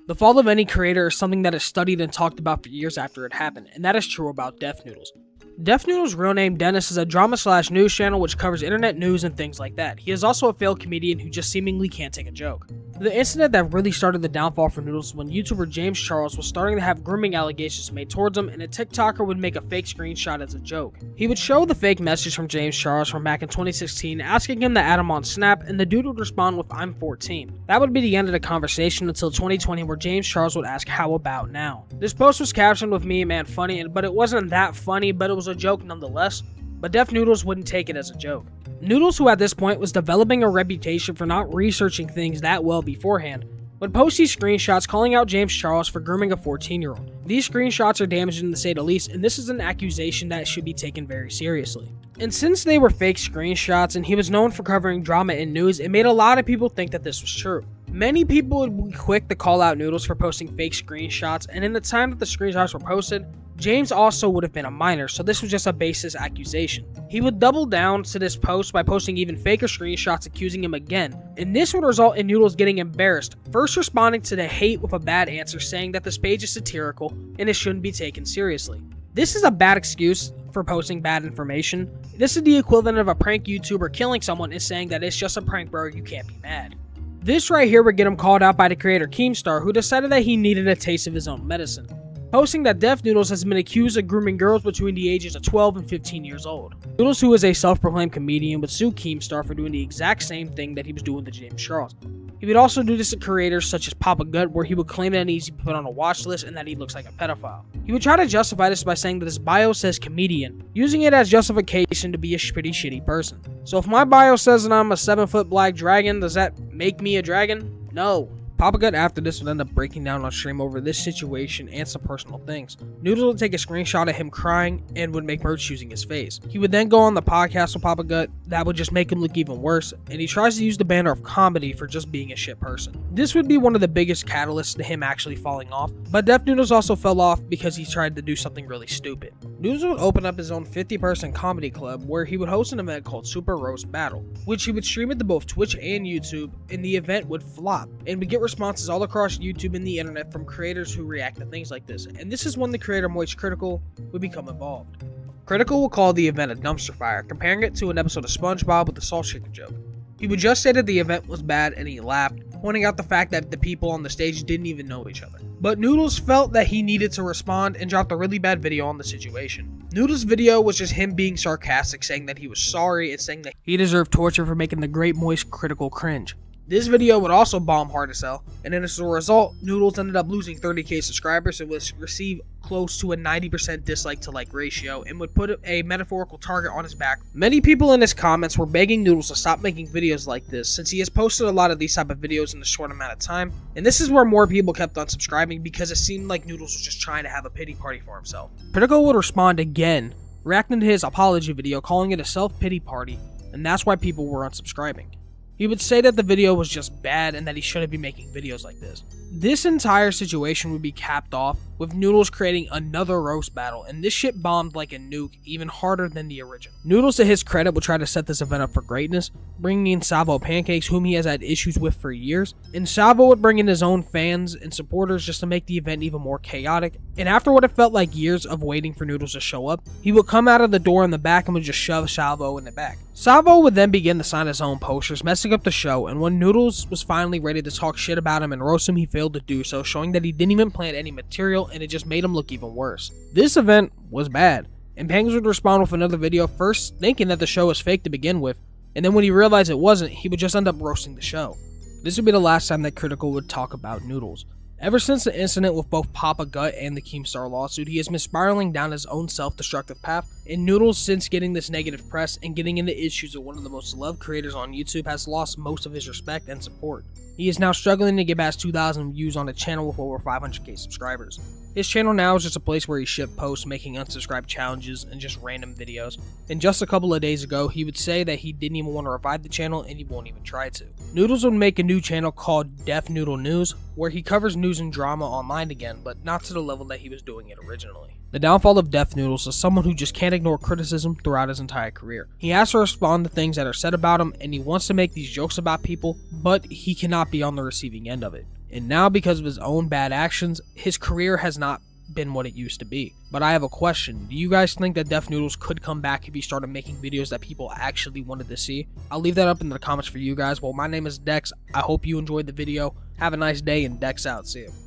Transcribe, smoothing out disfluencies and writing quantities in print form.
The fall of any creator is something that is studied and talked about for years after it happened, and that is true about Def Noodles. Def Noodles' real name, Dennis, is a drama/news channel which covers internet news and things like that. He is also a failed comedian who just seemingly can't take a joke. The incident that really started the downfall for Noodles was when YouTuber James Charles was starting to have grooming allegations made towards him, and a TikToker would make a fake screenshot as a joke. He would show the fake message from James Charles from back in 2016 asking him to add him on Snap, and the dude would respond with "I'm 14. That would be the end of the conversation until 2020, where James Charles would ask, "How about now?" This post was captioned with "Me man funny," but it wasn't that funny, but it was a joke nonetheless. But Def Noodles wouldn't take it as a joke. Noodles, who at this point was developing a reputation for not researching things that well beforehand, would post these screenshots calling out James Charles for grooming a 14-year-old. These screenshots are damaging to say the least, and this is an accusation that should be taken very seriously. And since they were fake screenshots and he was known for covering drama in news, it made a lot of people think that this was true. Many people would be quick to call out Noodles for posting fake screenshots, and in the time that the screenshots were posted, James also would have been a minor, so this was just a baseless accusation. He would double down to this post by posting even faker screenshots accusing him again, and this would result in Noodles getting embarrassed, first responding to the hate with a bad answer saying that this page is satirical and it shouldn't be taken seriously. This is a bad excuse for posting bad information. This is the equivalent of a prank YouTuber killing someone and saying that it's just a prank, bro, you can't be mad. This right here would get him called out by the creator Keemstar, who decided that he needed a taste of his own medicine, posting that Def Noodles has been accused of grooming girls between the ages of 12 and 15 years old. Noodles, who is a self-proclaimed comedian, would sue Keemstar for doing the exact same thing that he was doing to James Charles. He would also do this to creators such as Papa Gut, where he would claim that he needs to be put on a watch list and that he looks like a pedophile. He would try to justify this by saying that his bio says comedian, using it as justification to be a pretty shitty person. So if my bio says that I'm a 7-foot black dragon, does that make me a dragon? No. Papa Gut after this would end up breaking down on stream over this situation and some personal things. Noodles would take a screenshot of him crying and would make merch using his face. He would then go on the podcast with Papa Gut. That would just make him look even worse, and he tries to use the banner of comedy for just being a shit person. This would be one of the biggest catalysts to him actually falling off, but Def Noodles also fell off because he tried to do something really stupid. Noodles would open up his own 50-person comedy club where he would host an event called Super Roast Battle, which he would stream it to both Twitch and YouTube, and the event would flop and would get responses all across YouTube and the internet from creators who react to things like this, and this is when the creator Moist Critical would become involved. Critical will call the event a dumpster fire, comparing it to an episode of SpongeBob with the salt shaker joke. He would just say that the event was bad and he laughed, pointing out the fact that the people on the stage didn't even know each other. But Noodles felt that he needed to respond and dropped a really bad video on the situation. Noodles' video was just him being sarcastic, saying that he was sorry and saying that he deserved torture for making the great Moist Critical cringe. This video would also bomb hard as hell, and then as a result, Noodles ended up losing 30k subscribers and would receive close to a 90% dislike to like ratio and would put a metaphorical target on his back. Many people in his comments were begging Noodles to stop making videos like this, since he has posted a lot of these type of videos in a short amount of time, and this is where more people kept unsubscribing because it seemed like Noodles was just trying to have a pity party for himself. Critical would respond again, reacting to his apology video, calling it a self-pity party, and that's why people were unsubscribing. He would say that the video was just bad and that he shouldn't be making videos like this. This entire situation would be capped off with Noodles creating another roast battle, and this shit bombed like a nuke, even harder than the original. Noodles, to his credit, would try to set this event up for greatness, bringing in Salvo Pancakes, whom he has had issues with for years, and Salvo would bring in his own fans and supporters just to make the event even more chaotic, and after what it felt like years of waiting for Noodles to show up, he would come out of the door in the back and would just shove Salvo in the back. Salvo would then begin to sign his own posters, messing up the show, and when Noodles was finally ready to talk shit about him and roast him, he failed to do so, showing that he didn't even plan any material, and it just made him look even worse. This event was bad, and Pangs would respond with another video, first thinking that the show was fake to begin with, and then when he realized it wasn't, he would just end up roasting the show. This would be the last time that Critical would talk about Noodles. Ever since the incident with both Papa Gut and the Keemstar lawsuit, he has been spiraling down his own self-destructive path, and Noodles, since getting this negative press and getting into issues with one of the most loved creators on YouTube, has lost most of his respect and support. He is now struggling to get past 2,000 views on a channel with over 500k subscribers. His channel now is just a place where he shit posts, making unsubscribe challenges and just random videos. And just a couple of days ago, he would say that he didn't even want to revive the channel and he won't even try to. Noodles would make a new channel called Def Noodle News, where he covers news and drama online again, but not to the level that he was doing it originally. The downfall of Def Noodles is someone who just can't ignore criticism throughout his entire career. He has to respond to things that are said about him, and he wants to make these jokes about people, but he cannot be on the receiving end of it. And now, because of his own bad actions, his career has not been what it used to be. But I have a question. Do you guys think that Def Noodles could come back if he started making videos that people actually wanted to see? I'll leave that up in the comments for you guys. Well, my name is Dex. I hope you enjoyed the video. Have a nice day, and Dex out. See you.